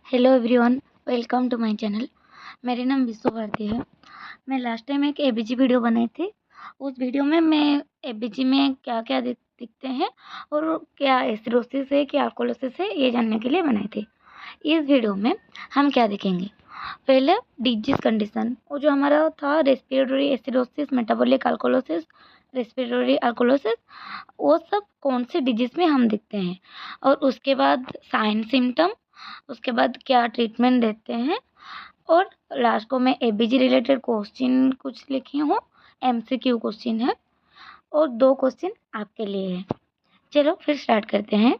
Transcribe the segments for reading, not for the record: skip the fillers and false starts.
Hello everyone, welcome to my channel. मेरा नाम विश्व भारती है। मैं लास्ट टाइम एक एबीजी वीडियो बनाई थी। उस वीडियो में मैं एबीजी में क्या क्या दिखते हैं और क्या एसिडोसिस है क्या अल्कोलोसिस है ये जानने के लिए बनाई थी। इस वीडियो में हम क्या देखेंगे, पहले डिजीज कंडीशन, वो जो हमारा था रेस्पिरेटरी एसिडोसिस, मेटाबॉलिक अल्कोलोसिस, रेस्पिरेटरी अल्कोलोसिस, वो सब कौन से डिजीज में हम दिखते हैं। और उसके बाद साइन सिम्टम, उसके बाद क्या ट्रीटमेंट देते हैं, और लास्ट को मैं एबीजी रिलेटेड क्वेश्चन कुछ लिखी हूँ। एमसीक्यू क्वेश्चन है और 2 क्वेश्चन आपके लिए है। चलो फिर स्टार्ट करते हैं।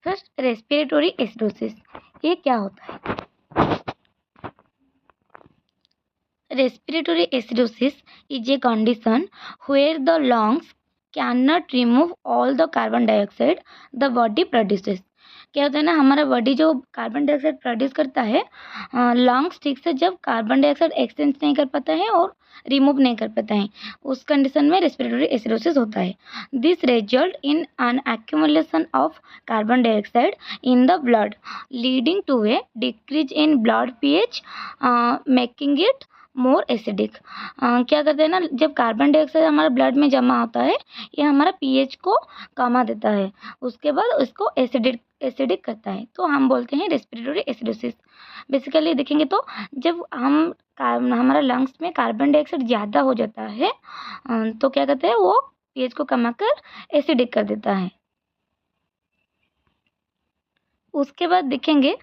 फर्स्ट, रेस्पिरेटरी एसिडोसिस, ये क्या होता है? Respiratory acidosis is a condition where the lungs cannot remove all the carbon dioxide the body produces। क्या होता है ना, हमारा बॉडी जो कार्बन डाइऑक्साइड प्रोड्यूस करता है, लंग्स ठीक से जब कार्बन डाइऑक्साइड एक्सचेंज नहीं कर पाता है और रिमूव नहीं कर पाता है, उस कंडीशन में रेस्पिरेटरी एसिडोसिस होता है। This result in an accumulation of carbon dioxide in the blood leading to a decrease in blood pH, making it more acidic. क्या करते हैं ना, जब कार्बन डाइऑक्साइड हमारे ब्लड में जमा होता है, ये हमारा पीएच को कमा देता है, उसके बाद उसको एसिडिक करता है, तो हम बोलते हैं रेस्पिरेटरी एसिडोसिस। बेसिकली देखेंगे तो जब हमारा लंग्स में कार्बन डाइऑक्साइड ज़्यादा हो जाता है, तो क्या करते हैं, वो पीएच को कमा कर एसिडिक कर देता है। उसके बाद देखेंगे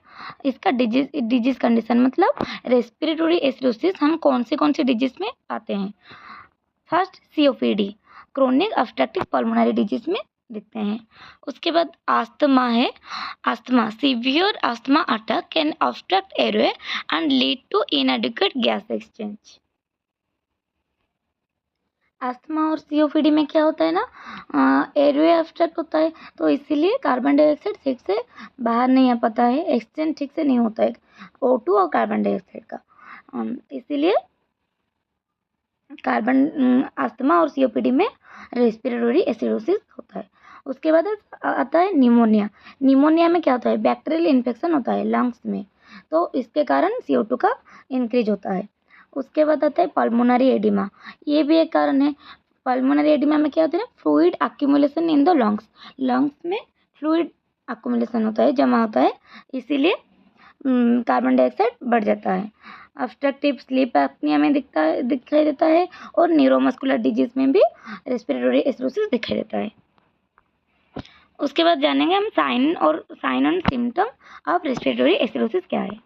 इसका डिजीज कंडीशन, मतलब रेस्पिरेटरी एसिडोसिस हम कौन से डिजीज में पाते हैं। First, COPD, chronic obstructive pulmonary disease में दिखते हैं। उसके बाद अस्थमा है। Asthma, severe asthma attack can obstruct airway and lead to inadequate gas exchange. Asthma और सीओपीडी में क्या होता है ना, एयरवे ऑब्स्ट्रक्ट होता है, तो इसीलिए कार्बन डाइऑक्साइड ठीक से बाहर नहीं आ पाता है, एक्सचेंज ठीक से नहीं होता है O2 और कार्बन डाइऑक्साइड का। इसीलिए अस्थमा और सीओपीडी में रेस्पिरेटरी एसिडोसिस होता है। उसके बाद आता है निमोनिया। निमोनिया में क्या होता है, बैक्टीरियल इन्फेक्शन होता है लंग्स में, तो इसके कारण CO2 का इंक्रीज होता है। उसके बाद आता है पल्मोनरी एडिमा, ये भी एक कारण है। पल्मोनरी एडिमा में क्या होता है, fluid accumulation in the lungs, lungs में फ्लूइड अक्यूमुलेशन होता है, जमा होता है, इसीलिए कार्बन डाइऑक्साइड बढ़ जाता है। ऑब्स्ट्रक्टिव स्लीप एपनिया में दिखाई देता है, और न्यूरोमस्कुलर डिजीज में भी रेस्पिरेटरी एसिडोसिस दिखाई देता है। उसके बाद जानेंगे हम sign and symptom of respiratory acidosis क्या है।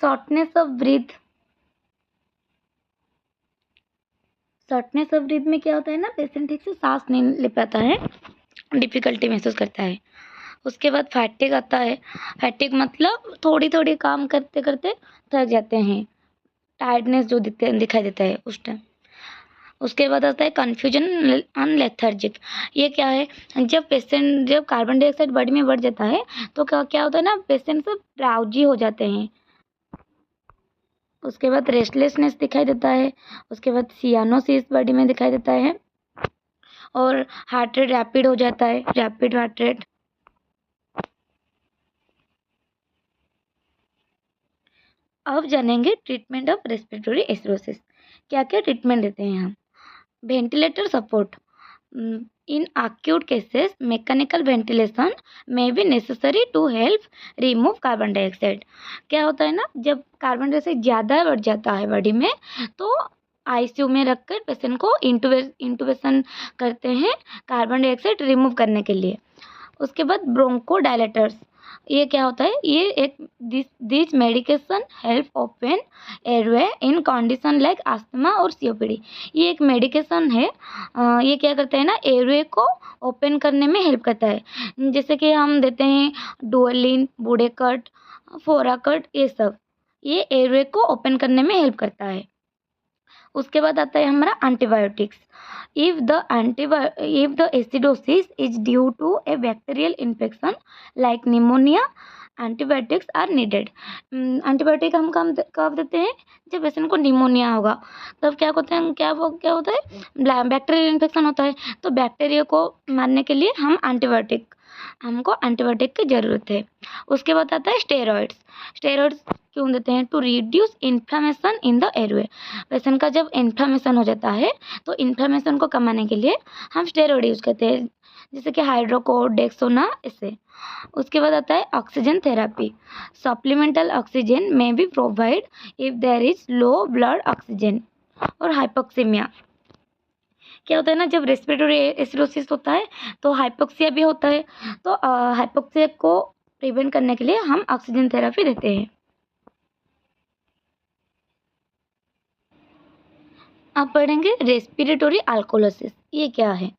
Shortness of breath. Shortness of breath में क्या होता है ना, पेशेंट ठीक से सांस नहीं ले पाता है, डिफिकल्टी महसूस करता है। उसके बाद फैटिग आता है। फैटिग मतलब थोड़ी थोड़ी काम करते करते थक जाते हैं, टायर्डनेस जो दिखाई देता है उस टाइम। उसके बाद आता है कन्फ्यूजन एंड लेथर्जिक। ये क्या है, जब कार्बन डाइऑक्साइड बॉडी में बढ़ जाता है, तो क्या होता है ना, पेशेंट सब ड्राउजी हो जाते हैं। उसके बाद रेस्टलेसनेस दिखाई देता है। उसके बाद सियानोसिस बॉडी में दिखाई देता है, और हार्ट रेट रैपिड हो जाता है, रैपिड हार्ट रेट। अब जानेंगे ट्रीटमेंट ऑफ रेस्पिरेटरी एसिडोसिस, क्या क्या ट्रीटमेंट देते हैं हम। Ventilator support, in acute cases mechanical ventilation में भी necessary to help remove carbon dioxide. क्या होता है ना, जब कार्बन डाइऑक्साइड ज़्यादा बढ़ जाता है बॉडी में, तो आईसीयू में रखकर पेशेंट को इंटूबेशन करते हैं कार्बन डाइऑक्साइड रिमूव करने के लिए। उसके बाद ब्रोंको डायलेटर्स, ये क्या होता है, ये एक this medication help open airway in condition like asthma और सीओपीडी। ये एक मेडिकेशन है, ये क्या करता है ना, एयरवे को ओपन करने में हेल्प करता है। जैसे कि हम देते हैं डुओलिन, बुडेकट, फोराकट, ये सब, ये एयरवे को ओपन करने में हेल्प करता है। उसके बाद आता है हमारा antibiotics. If the acidosis is due to a bacterial infection like pneumonia, antibiotics are needed. Antibiotic हम कब देते हैं, जब पेशेंट को निमोनिया होगा, तब क्या होता है, बैक्टीरियल इन्फेक्शन होता है, तो बैक्टीरिया को मारने के लिए हम एंटीबायोटिक हमको एंटीबायोटिक की ज़रूरत है। उसके बाद आता है स्टेरॉइड्स। स्टेरॉइड्स क्यों देते हैं? To reduce inflammation in the airway. Patient का जब इन्फ्लामेशन हो जाता है तो इन्फ्लामेशन को कमाने के लिए हम स्टेरॉइड यूज़ करते हैं, जैसे कि हाइड्रोकोड, डेक्सोना, इससे। उसके बाद आता है oxygen therapy. Supplemental oxygen may be provide if there is low blood oxygen. और हाइपोक्सीमिया क्या होता है ना, जब रेस्पिरेटरी एसिडोसिस होता है तो हाइपोक्सिया भी होता है। तो हाइपोक्सिया को प्रिवेंट करने के लिए हम ऑक्सीजन थेरेपी देते हैं। अब पढ़ेंगे रेस्पिरेटरी अल्कोलोसिस। ये क्या है?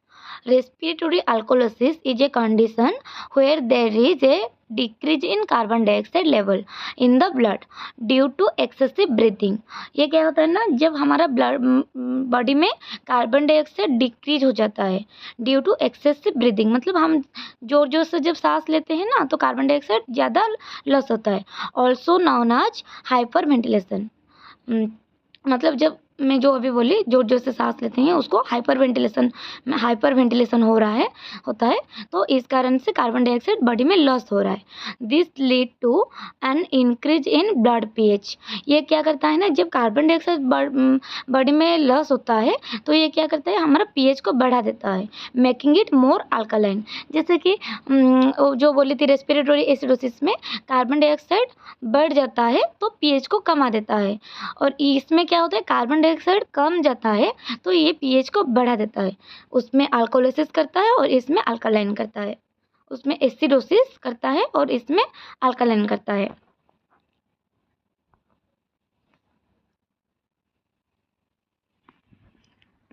Respiratory alkalosis is a condition where there is a decrease in carbon dioxide level in the blood due to excessive breathing. ये क्या होता है ना, जब हमारा ब्लड बॉडी में कार्बन डाइऑक्साइड डिक्रीज हो जाता है ड्यू टू एक्सेसिव ब्रीथिंग, मतलब हम जोर जोर से जब सांस लेते हैं ना तो कार्बन डाइऑक्साइड ज़्यादा लॉस होता है। Also known as hyperventilation, मतलब जब मैं जो अभी बोली जोर जोर से सांस लेते हैं उसको हाइपर वेंटिलेशन हो रहा है होता है, तो इस कारण से कार्बन डाइऑक्साइड बॉडी में लॉस हो रहा है। This lead to an increase in blood pH. ये क्या करता है ना, जब कार्बन डाइऑक्साइड बॉडी में लॉस होता है तो ये क्या करता है, हमारा पीएच को बढ़ा देता है, मेकिंग इट मोर अल्कालाइन। जैसे कि जो बोली थी रेस्पिरेटरी एसिडोसिस में कार्बन डाइऑक्साइड बढ़ जाता है तो पीएच को कमा देता है, और इसमें क्या होता है, कार्बन डाइऑक्साइड कम जाता है तो ये पीएच को बढ़ा देता है। उसमें अल्कोलिसिस करता है और इसमें अल्कालाइन करता है। उसमें एसिडोसिस करता है और इसमें अल्कालाइन करता है।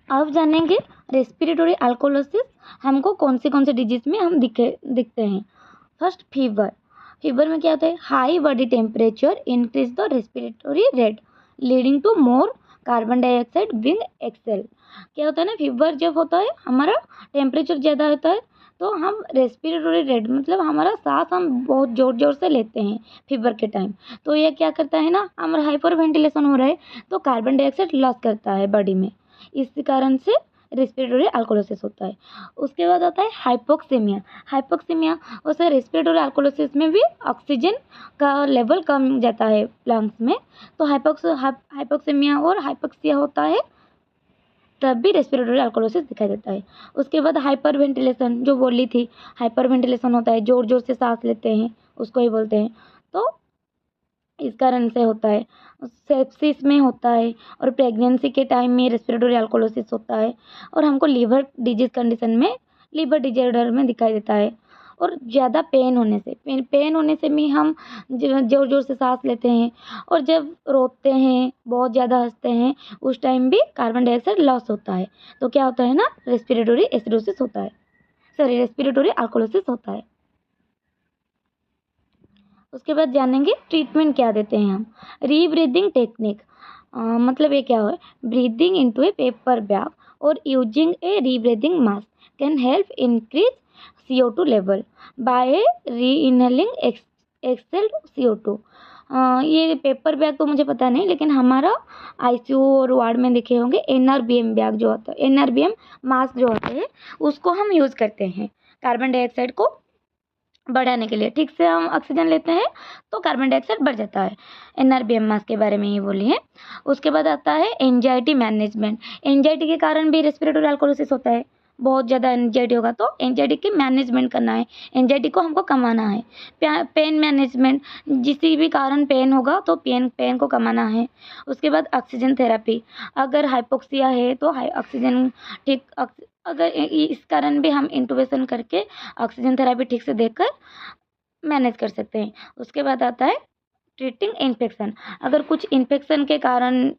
अब जानेंगे रेस्पिरेटरी अल्कोलोसिस हमको कौन सी डिजीज में हम दिखते हैं। First, fever. फीवर में क्या होता है, high body temperature increase the respiratory rate leading to more carbon dioxide being exhaled. क्या होता है ना, फीवर जब होता है हमारा टेम्परेचर ज़्यादा होता है तो हम रेस्पिरेटरी रेट, मतलब हमारा सांस हम बहुत ज़ोर ज़ोर से लेते हैं फीवर के टाइम, तो ये क्या करता है ना, हमारा हाइपर वेंटिलेशन हो रहा है तो कार्बन डाइऑक्साइड लॉस करता है बॉडी में, इस कारण से रेस्पिरेटरी अल्कोलोसिस होता है। उसके बाद आता है हाइपोक्सीमिया। हाइपोक्सीमिया उसे रेस्पिरेटरी अल्कोलोसिस में भी ऑक्सीजन का लेवल कम जाता है लंग्स में, तो हाइपोक्सीमिया और हाइपोक्सिया होता है तब भी रेस्पिरेटरी अल्कोलोसिस दिखाई देता है। उसके बाद हाइपर वेंटिलेशन, जो बोली थी हाइपर वेंटिलेशन होता है, जोर जोर से सांस लेते हैं उसको ही बोलते हैं, तो इस कारण से होता है। सेप्सिस में होता है और प्रेगनेंसी के टाइम में रेस्पिरेटरी अल्कोलोसिस होता है, और हमको लीवर डिजीज कंडीशन में, लीवर डिजॉर्डर में दिखाई देता है। और ज़्यादा पेन होने से भी हम जोर जोर से सांस लेते हैं, और जब रोते हैं, बहुत ज़्यादा हंसते हैं, उस टाइम भी कार्बन डाइऑक्साइड लॉस होता है, तो क्या होता है ना, रेस्पिरेटरी एसिडोसिस होता है, रेस्पिरेटरी अल्कोलोसिस होता है। उसके बाद जानेंगे ट्रीटमेंट क्या देते हैं हम। रीब्रीदिंग टेक्निक, मतलब ये क्या है, ब्रीदिंग इनटू ए पेपर बैग और using A rebreathing mask can help increase CO2 level by री इनहेलिंग एक्सेल्ड CO2। ये पेपर बैग तो मुझे पता नहीं, लेकिन हमारा ICU और वार्ड में देखे होंगे NRBM बैग जो होता है, NRBM मास्क जो होते हैं उसको हम यूज़ करते हैं कार्बन डाइऑक्साइड को बढ़ाने के लिए। ठीक से हम ऑक्सीजन लेते हैं तो कार्बन डाइऑक्साइड बढ़ जाता है। NRBM मास्क के बारे में ये बोली है। उसके बाद आता है एंजाइटी मैनेजमेंट। एंजाइटी के कारण भी रेस्पिरेटरी अल्कोलोसिस होता है। बहुत ज़्यादा एंजाइटी होगा तो एंजाइटी की मैनेजमेंट करना है, एंजाइटी को हमको कमाना है। पेन मैनेजमेंट, किसी भी कारण पेन होगा तो पेन को कमाना है। उसके बाद ऑक्सीजन थेरेपी, अगर हाइपोक्सिया है तो ऑक्सीजन ठीक, अगर इस कारण भी हम इंटूबेशन करके ऑक्सीजन थेरेपी ठीक से देकर मैनेज कर सकते हैं। उसके बाद आता है ट्रीटिंग इन्फेक्शन, अगर कुछ इन्फेक्शन के कारण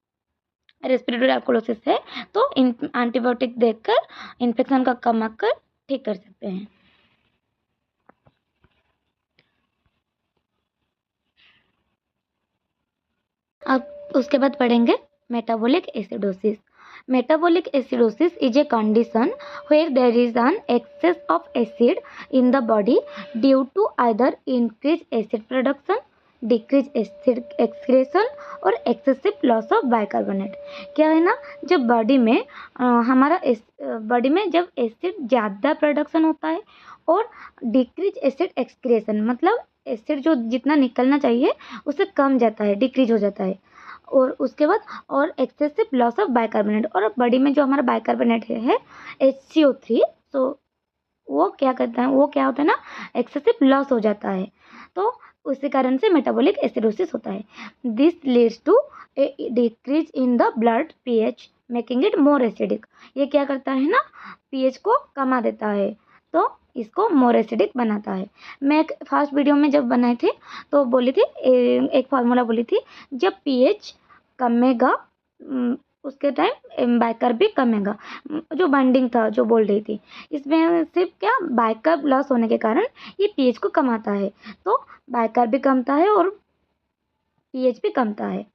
रेस्पिरेटरी अल्कोलोसिस है तो एंटीबायोटिक देकर इन्फेक्शन का कमा कर ठीक कर सकते हैं। अब उसके बाद पढ़ेंगे metabolic acidosis. Metabolic acidosis is a condition where there is an excess of acid in the body due to either increased acid production decrease acid excretion और एक्सेसिव लॉस ऑफ बाइकार्बोनेट। क्या है ना, जब बॉडी में हमारा body में जब acid ज़्यादा प्रोडक्शन होता है और डिक्रीज एसिड एक्सक्रेशन मतलब एसिड जो जितना निकलना चाहिए उससे कम जाता है, डिक्रीज हो जाता है। और उसके बाद और एक्सेसिव लॉस ऑफ बाइकार्बोनेट, और बॉडी में जो हमारा बाइकार्बोनेट है HCO3, तो वो क्या करता है, वो क्या होता है ना, एक्सेसिव लॉस हो जाता है, तो उसी कारण से मेटाबॉलिक एसिडोसिस होता है। This leads to a decrease in the blood pH making it more acidic. ये क्या करता है ना, pH को कमा देता है, तो इसको मोर एसिडिक बनाता है। मैं एक फर्स्ट वीडियो में जब बनाई थी तो बोली थी एक फार्मूला बोली थी, जब pH कमेगा उसके टाइम बाइकर भी कमेगा, जो बाइंडिंग था जो बोल रही थी। इसमें सिर्फ क्या, बाइकर लॉस होने के कारण ये pH को कमाता है, तो बाइकर भी कमता है और pH भी कमता है।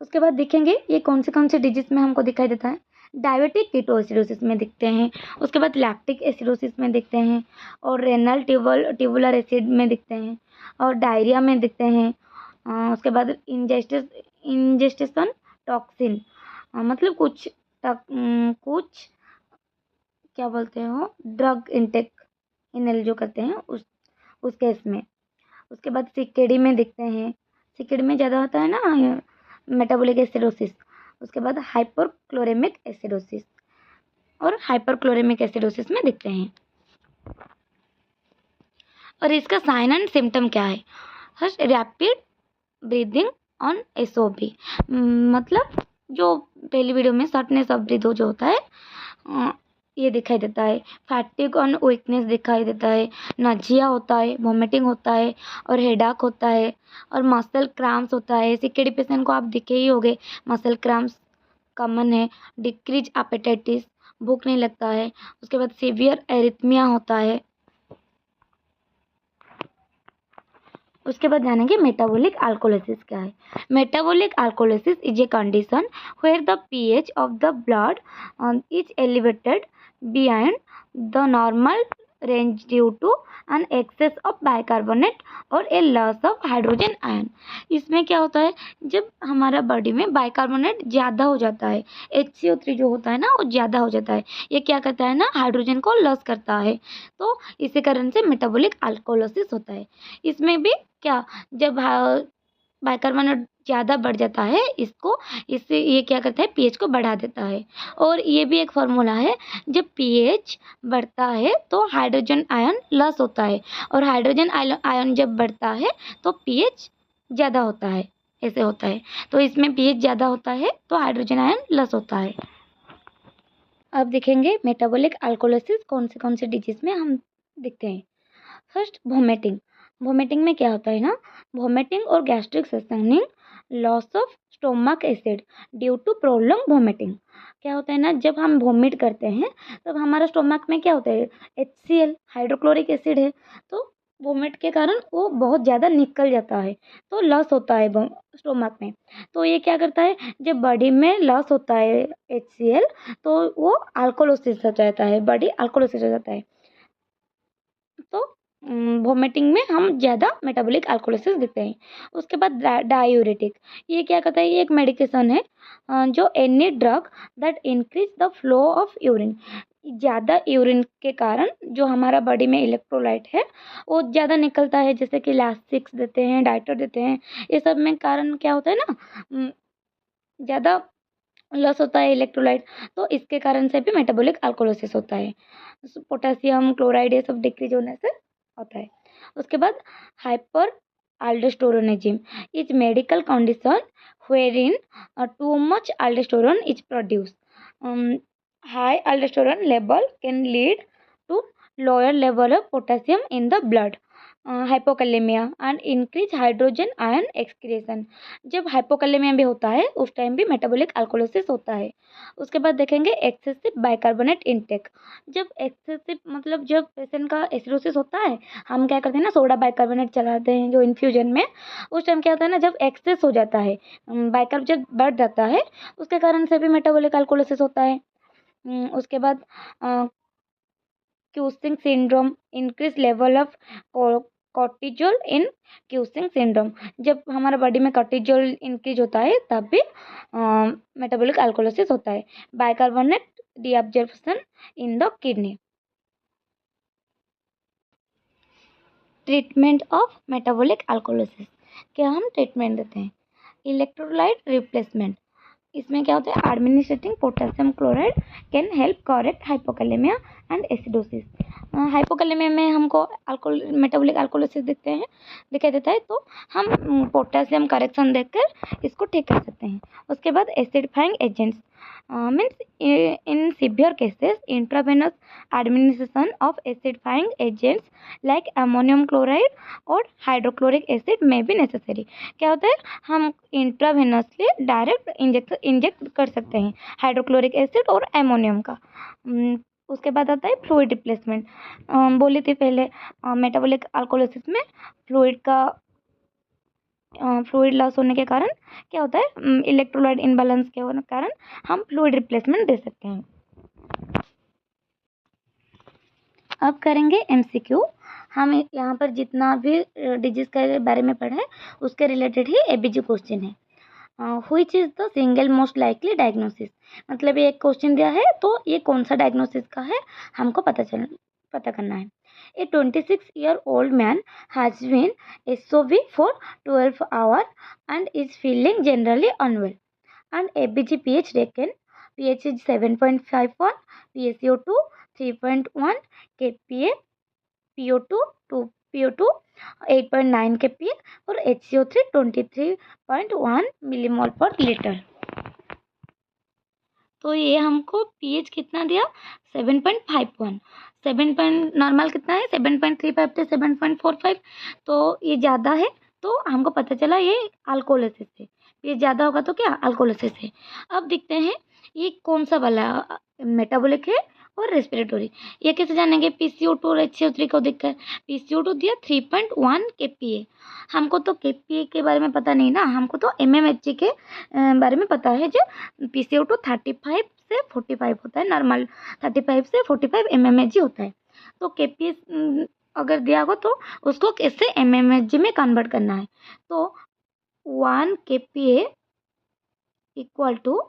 उसके बाद देखेंगे ये कौन से डिजीज में हमको दिखाई देता है। डायबिटिक कीटोएसिडोसिस में दिखते हैं, उसके बाद लैक्टिक एसिडोसिस में दिखते हैं, और रेनल ट्यूबुलर एसिड में दिखते हैं, और डायरिया में दिखते हैं। उसके बाद इंजेस्टेशन टॉक्सिन, मतलब कुछ क्या बोलते हो, ड्रग इंटेक इनहेल जो करते हैं उस केस में। उसके बाद सीकेडी में दिखते हैं, सीकेडी में ज़्यादा होता है ना मेटाबॉलिक एसिडोसिस। उसके बाद हाइपरक्लोरेमिक एसिडोसिस और हाइपरक्लोरेमिक एसिडोसिस में दिखते हैं। और इसका साइन एंड सिम्टम क्या है। First, rapid breathing on SOB, मतलब जो पहली वीडियो में शॉर्टनेस ऑफ ब्रीथ जो होता है ये दिखाई देता है। फैटिग और वीकनेस दिखाई देता है, नजिया होता है, वॉमिटिंग होता है, और हेडाक होता है, और मसल क्रैम्प्स होता है। सीकेडी पेशेंट को आप दिखे ही होंगे, मसल क्रैम्प्स कॉमन है। डिक्रीज एपेटाइटिस, भूख नहीं लगता है। उसके बाद सीवियर एरिथमिया होता है। उसके बाद जानेंगे मेटाबॉलिक अल्कोलिसिस क्या है। Metabolic alkalosis is a condition where the pH of the blood is elevated beyond the normal range due to an excess of bicarbonate और a loss of hydrogen ion. इसमें क्या होता है, जब हमारा बॉडी में बाइकार्बोनेट ज़्यादा हो जाता है, HCO3 जो होता है ना वो ज़्यादा हो जाता है, ये क्या करता है ना, हाइड्रोजन को लॉस करता है, तो इसी कारण से मेटाबॉलिक अल्कोलिसिस होता है। इसमें भी क्या, जब बाइकार्बोनेट ज़्यादा बढ़ जाता है इससे ये क्या करता है, pH को बढ़ा देता है। और ये भी एक फार्मूला है, जब pH बढ़ता है तो हाइड्रोजन आयन लॉस होता है, और हाइड्रोजन आयन जब बढ़ता है तो pH ज़्यादा होता है, ऐसे होता है। तो इसमें pH ज़्यादा होता है तो हाइड्रोजन आयन लॉस होता है। अब देखेंगे मेटाबॉलिक अल्कोलिसिस कौन से डिजीज में हम दिखते हैं। फर्स्ट, वोमिटिंग में क्या होता है ना, वोमिटिंग और gastric suctioning loss of stomach acid due to prolong vomiting. क्या होता है ना, जब हम वोमिट करते हैं तब हमारा स्टोमक में क्या होता है, HCl हाइड्रोक्लोरिक एसिड है, तो वोमिट के कारण वो बहुत ज़्यादा निकल जाता है, तो लॉस होता है स्टोमक में। तो ये क्या करता है, जब बॉडी में लॉस होता है HCl, तो वो अल्कोलोसिस हो जाता है, बॉडी अल्कोलोसिस हो जाता है। तो वोमिटिंग में हम ज़्यादा मेटाबॉलिक अल्कोलिसिस दिखते हैं। उसके बाद डायूरेटिक, ये क्या करता है, ये एक मेडिकेशन है जो any drug that increase the flow of urine. ज़्यादा यूरिन के कारण जो हमारा बॉडी में इलेक्ट्रोलाइट है वो ज़्यादा निकलता है, जैसे कि लास्टिक्स देते हैं, डाइटर देते हैं, ये सब में कारण क्या होता है ना, ज़्यादा लॉस होता है इलेक्ट्रोलाइट, तो इसके कारण से भी मेटाबॉलिक अल्कोलिसिस होता है। पोटेशियम क्लोराइड ये सब डिक्रीज होने से होता है। उसके बाद hyper aldosteronism is medical condition wherein too much aldosterone is produced. High aldosterone level can lead to lower level of potassium in the blood, hypokalemia and increase hydrogen ion excretion. जब hypokalemia भी होता है उस time भी metabolic alkalosis होता है। उसके बाद देखेंगे एक्सेसिव बाइकार्बोनेट इनटेक। जब एक्सेसिव मतलब जब पेशेंट का एसिडोसिस होता है, हम क्या करते हैं ना, सोडा बाइकार्बोनेट चलाते हैं जो इन्फ्यूजन में, उस टाइम क्या होता है ना, जब एक्सेस हो जाता है, बाइकार्ब जब बढ़ जाता है उसके कारण से भी मेटाबॉलिक अल्कोलिसिस होता है। उसके बाद Cushing syndrome, increase level of cortisol in Cushing syndrome, जब हमारा बॉडी में कॉर्टिजोल इंक्रीज होता है तब भी मेटाबॉलिक अल्कोलिसिस होता है। Bicarbonate deabsorption in the kidney. Treatment of metabolic alkalosis, क्या हम ट्रीटमेंट देते हैं? इलेक्ट्रोलाइट रिप्लेसमेंट, इसमें क्या होता है? Administrating potassium chloride can help correct hypokalemia and acidosis. Hypokalemia में हमको मेटाबॉलिक अल्कोलिसिस दिखाई देता है, तो हम पोटेशियम करेक्शन देकर इसको ठीक कर सकते हैं। उसके बाद acidifying agents means in severe cases intravenous administration of acidifying agents like ammonium chloride और हाइड्रोक्लोरिक एसिड में भी नेसेसरी। क्या होता है? हम इंट्रावेनसली डायरेक्ट इंजेक्ट कर सकते हैं हाइड्रोक्लोरिक एसिड और एमोनियम का। उसके बाद आता है फ्लूइड रिप्लेसमेंट। बोली थी पहले मेटाबॉलिक अल्कोलिसिस में फ्लूइड लॉस होने के कारण क्या होता है? इलेक्ट्रोलाइट इनबैलेंस के होने के कारण हम फ्लूइड रिप्लेसमेंट दे सकते हैं। अब करेंगे एमसीक्यू। हम यहाँ पर जितना भी डिजीज के बारे में पढ़ा है उसके रिलेटेड ही एबीजी क्वेश्चन है। Which is the single most likely diagnosis, मतलब ये एक क्वेश्चन दिया है तो ये कौन सा डायग्नोसिस का है हमको पता करना है। ए 26-year-old man has been SOV for 12 hours and is feeling generally unwell, and ABG pH reckon pH is 7.51, PaCO2 3.1, kPa PO2 PO2 8.9 kPa और HCO3 23.1 मिलीमोल पर लीटर। तो ये हमको pH कितना दिया? 7.51। नॉर्मल कितना है? 7.35 से 7.45, तो ये ज़्यादा है, तो हमको पता चला ये अल्कोलिसिस है। ये ज़्यादा होगा तो क्या? अल्कोलिसिस है। अब देखते हैं ये कौन सा वाला मेटाबॉलिक है और रेस्पिरेटरी। ये कैसे जानेंगे? PCO2 और HCO3 को देखकर। PCO2 दिया 3.1 kPa। हमको तो kPa के बारे में पता नहीं ना, हमको तो mmHg के बारे में पता है। जो PCO2 35 से 45 होता है, नॉर्मल 35 से 45 mmHg होता है। तो kPa अगर दिया हो तो उसको कैसे mmHg में कन्वर्ट करना है। तो 1 kPa इक्वल टू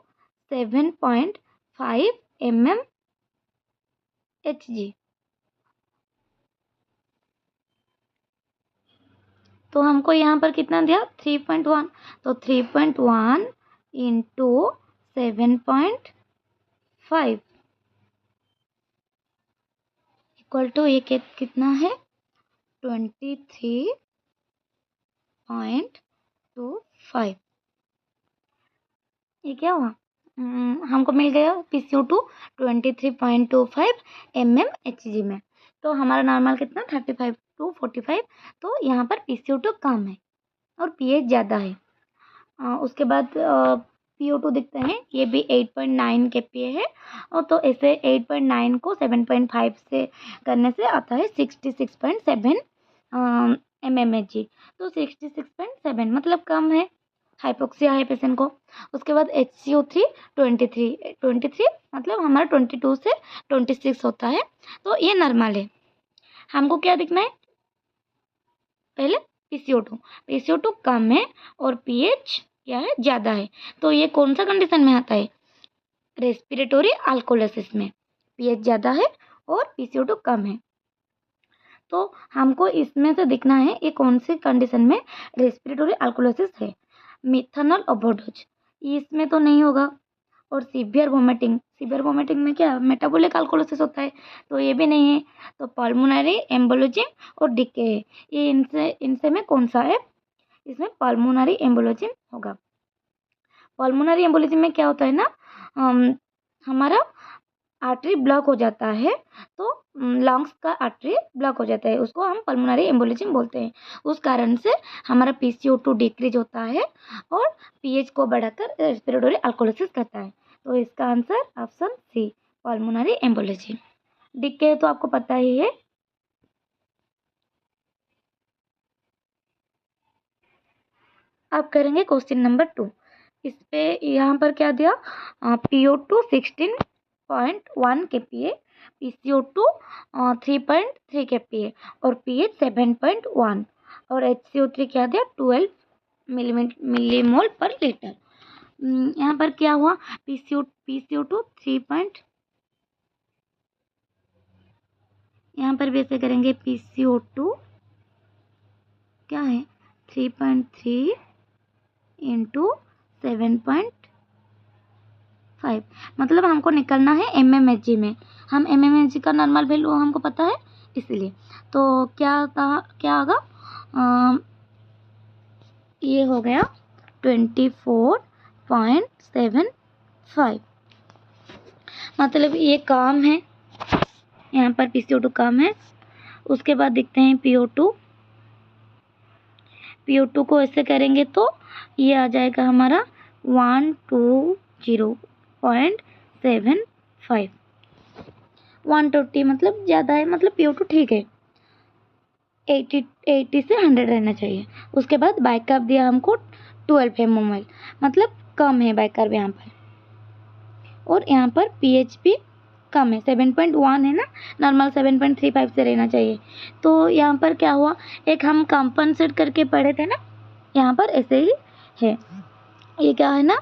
7.5 mmHg। तो हमको यहाँ पर कितना दिया? 3.1, तो 3.1 इंटू 7.5 इक्वल टू ये कितना है? 23.25। ये क्या हुआ? हमको मिल गया PCO2 23.25 mmHg में। तो हमारा नॉर्मल कितना? 35 to 45। तो यहाँ पर PCO2 कम है और pH ज़्यादा है। उसके बाद PO2 दिखते हैं, ये भी 8.9 kPa है। और तो ऐसे 8.9 को 7.5 से करने से आता है 66.7 mmHg। तो 66.7 मतलब कम है, हाइपोक्सिया है पेशेंट को। उसके बाद HCO3 23 मतलब हमारा 22 से 26 होता है, तो ये नॉर्मल है। हमको क्या दिखना है? पहले PCO2 कम है और pH क्या है? ज़्यादा है। तो ये कौन सा कंडीशन में आता है? रेस्पिरेटरी अल्कोलिसिस में pH ज़्यादा है और PCO2 कम है। तो हमको इसमें से दिखना है ये कौन सी कंडीशन में रेस्पिरेटरी अल्कोलिसिस है। मिथेनॉल ओवरडोज, इसमें तो नहीं होगा। और सीवियर वोमिटिंग में क्या? मेटाबॉलिक अल्कोलिसिस होता है, तो ये भी नहीं है। तो पल्मोनरी एम्बोलिज्म और डीके है, ये इनसे में कौन सा है? इसमें पल्मोनरी एम्बोलिज्म होगा। पल्मोनरी एम्बोलिज्म में क्या होता है ना, हमारा आर्टरी ब्लॉक हो जाता है, तो लंग्स का आर्टरी ब्लॉक हो जाता है, उसको हम पल्मोनरी एम्बोलिज्म बोलते हैं। उस कारण से हमारा PCO2 डिक्रीज होता है और pH को बढ़ाकर रेस्पिरेटरी अल्कोलिसिस करता है। तो इसका answer option C, pulmonary embolism. डीके तो आपको पता ही है। अब करेंगे क्वेश्चन नंबर 2। इस पे यहाँ पर क्या दिया? PO2 16.1 kPa PCO2 3.3 kPa और pH 7.1 और HCO3 क्या दिया 12 मिलीमोल पर लीटर। यहाँ पर क्या हुआ PCO2 यहाँ पर भी ऐसे करेंगे PCO2 क्या है 3.3 इंटू 7.5 मतलब हमको निकलना है MMHg में। हम MMHg का नॉर्मल वैल्यू हमको पता है इसलिए। तो क्या होगा ये हो गया 24.75 मतलब ये काम है। यहाँ पर PCO2 काम है। उसके बाद देखते हैं PO2 को ऐसे करेंगे तो ये आ जाएगा हमारा 120.75 120 मतलब ज़्यादा है, मतलब PO2 ठीक है, 80 से 100 रहना चाहिए। उसके बाद बाइकार्ब दिया हमको 12 mmol मतलब कम है बाइकार्ब यहाँ पर। और यहाँ पर pH भी कम है 7.1 है ना, नॉर्मल 7.35 से रहना चाहिए। तो यहाँ पर क्या हुआ, एक हम कंपनसेट करके पढ़े थे ना, यहाँ पर ऐसे ही है। ये क्या है ना,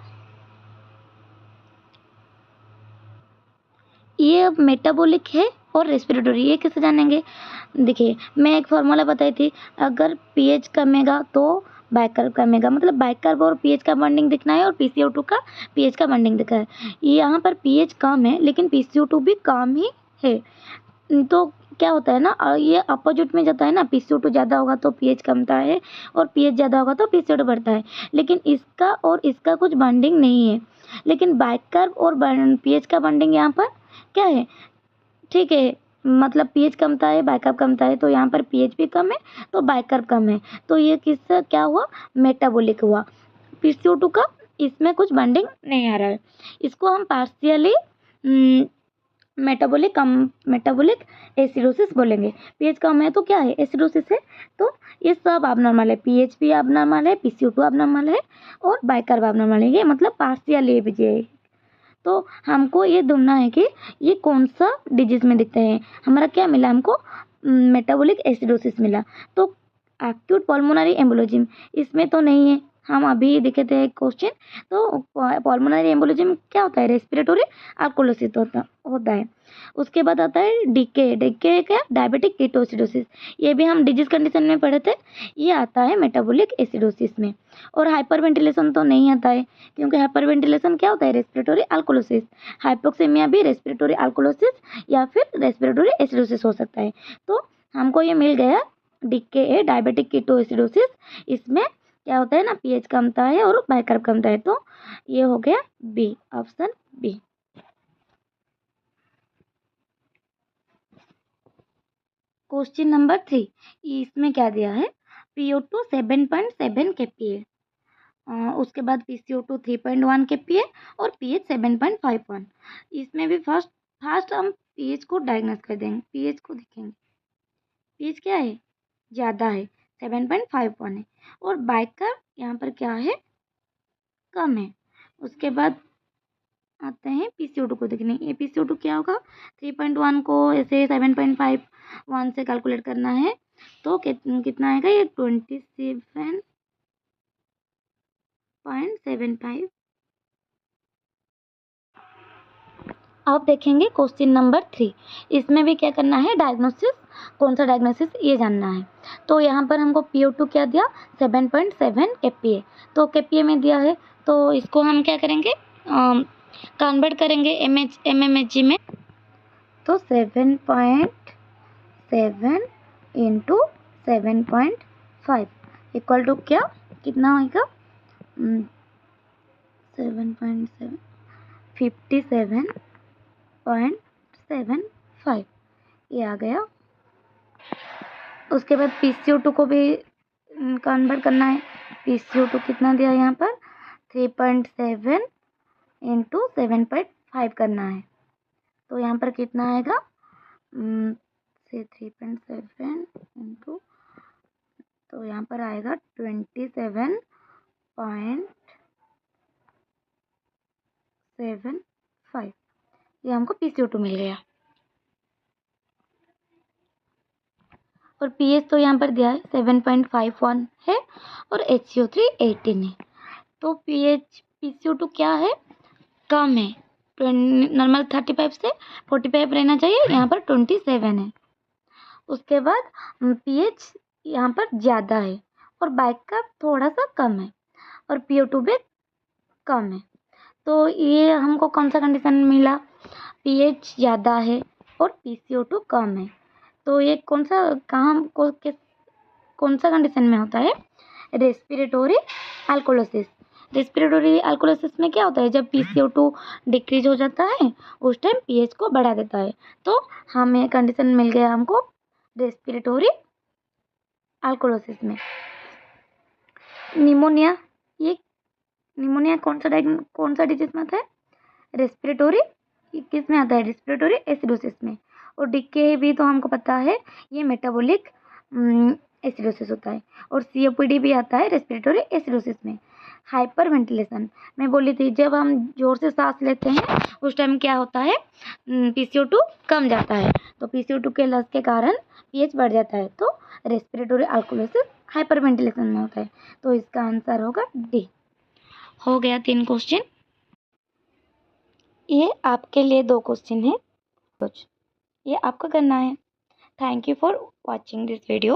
ये मेटाबॉलिक है और रेस्पिरेटरी। ये कैसे जानेंगे, देखिए मैं एक फॉर्मूला बताई थी, अगर pH कमेगा तो बाइकार्ब कमेगा, मतलब बाइकार्ब और pH का बॉन्डिंग दिखना है और PCO2 का pH का बॉन्डिंग दिखा है। यहाँ पर pH कम है लेकिन PCO2 भी कम ही है। तो क्या होता है ना, ये अपोजिट में जाता है ना, PCO2 ज़्यादा होगा तो pH कमता है और pH ज़्यादा होगा तो PCO2 बढ़ता है। लेकिन इसका और इसका कुछ बॉन्डिंग नहीं है, लेकिन बाइकार्ब और pH का बॉन्डिंग यहाँ पर क्या है, ठीक है, मतलब pH कमता है बाइकार्ब कमता है, तो यहाँ पर pH भी कम है तो बाइकार्ब कम है। तो ये किससे क्या हुआ, मेटाबॉलिक हुआ। PCO2 का इसमें कुछ बॉन्डिंग नहीं आ रहा है, इसको हम पार्शियली मेटाबॉलिक एसिडोसिस बोलेंगे। pH कम है तो क्या है, एसिडोसिस है। तो ये सब abnormal है, pH भी abnormal है, PCO2 abnormal है और बाइकार्ब abnormal है, ये मतलब पार्शियल है। तो हमको ये ढूंढना है कि ये कौन सा डिजीज में दिखते हैं। हमारा क्या मिला हमको, मेटाबॉलिक एसिडोसिस मिला। तो एक्यूट पल्मोनरी एम्बोलिज्म इसमें तो नहीं है, हम अभी देखे थे क्वेश्चन। तो पल्मोनरी एम्बोलिज्म क्या होता है, रेस्पिरेटरी अल्कोलोसिस होता है। उसके बाद आता है डीके क्या, डायबिटिक कीटोसिडोसिस, ये भी हम डिजीज कंडीशन में पढ़े थे, ये आता है मेटाबॉलिक एसिडोसिस में। और हाइपरवेंटिलेशन तो नहीं आता है, क्योंकि हाइपरवेंटिलेशन क्या होता है, रेस्पिरेटरी अल्कोलोसिस। हाइपोक्सेमिया भी रेस्पिरेटरी अल्कोलोसिस या फिर रेस्पिरेटरी एसिडोसिस हो सकता है। तो हमको ये मिल गया डीके डायबिटिक कीटोसिडोसिस। इसमें क्या होता है ना, pH कमता है और बाइकार्ब कमता है। तो ये हो गया B, option B. Question number 3, इसमें क्या दिया है, PO2 7.7 kPa, उसके बाद PCO2 3.1 kPa और pH 7.51। इसमें भी फर्स्ट हम pH को डायग्नोस कर देंगे, pH को देखेंगे, pH क्या है, ज़्यादा है 7.51 है और बाइकार्ब यहाँ पर क्या है, कम है। उसके बाद आते हैं PCO2 को देखने, ये PCO2 क्या होगा, 3.1 को ऐसे 7.51 से कैलकुलेट करना है तो कितना आएगा, ये 27.75। अब देखेंगे क्वेश्चन नंबर 3, इसमें भी क्या करना है, डायग्नोसिस, कौन सा डायग्नोसिस ये जानना है। तो यहाँ पर हमको PO2 क्या दिया 7.7 kPa, तो kPa में दिया है, तो इसको हम क्या करेंगे, कन्वर्ट करेंगे mmHg में। तो 7.7 इंटू 7.5 इक्वल टू क्या, कितना होगा, 7.7 57.75 ये आ गया। उसके बाद PCO2 को भी कन्वर्ट करना है। PCO2 कितना दिया यहाँ पर, 3.7 इंटू 7.5 करना है, तो यहाँ पर कितना आएगा, से 3.7 इंटू, तो यहाँ पर आएगा 27.75, ये हमको PCO2 मिल गया। और पीएच तो यहाँ पर दिया है 7.51 है और HCO3 18 है। तो पीएच PCO2 क्या है, कम है। नॉर्मल 35 से 45 रहना चाहिए, यहाँ पर 27 है। उसके बाद पीएच यहाँ पर ज़्यादा है और बाइक का थोड़ा सा कम है और PO2 भी कम है। तो ये हमको कौन सा कंडीशन मिला, पीएच ज़्यादा है और PCO2 कम है। तो ये कौन सा कौन सा कंडीशन में होता है, रेस्पिरेटोरी अल्कोलोसिस। रेस्पिरेटोरी अल्कोलोसिस में क्या होता है, जब PCO2 डिक्रीज हो जाता है उस टाइम पीएच को बढ़ा देता है। तो हमें कंडीशन मिल गया हमको रेस्पिरेटोरी अल्कोलोसिस में। निमोनिया, ये निमोनिया कौन सा डिजीज में आता है, रेस्पिरेटोरी, किस में आता है, रेस्पिरेटोरी एसिडोसिस में। और डीके भी तो हमको पता है ये मेटाबॉलिक एसिडोसिस होता है। और COPD भी आता है रेस्पिरेटोरी एसिडोसिस में। हाइपर वेंटिलेशन मैं बोली थी, जब हम जोर से सांस लेते हैं उस टाइम क्या होता है, PCO2 कम जाता है, तो PCO2 के लॉस के कारण पीएच बढ़ जाता है। तो रेस्पिरेटोरी अल्कोलोसिस हाइपर वेंटिलेशन में होता है। तो इसका आंसर होगा डी। हो गया 3 क्वेश्चन। ये आपके लिए 2 क्वेश्चन है, ये आपको करना है। Thank you for watching this video.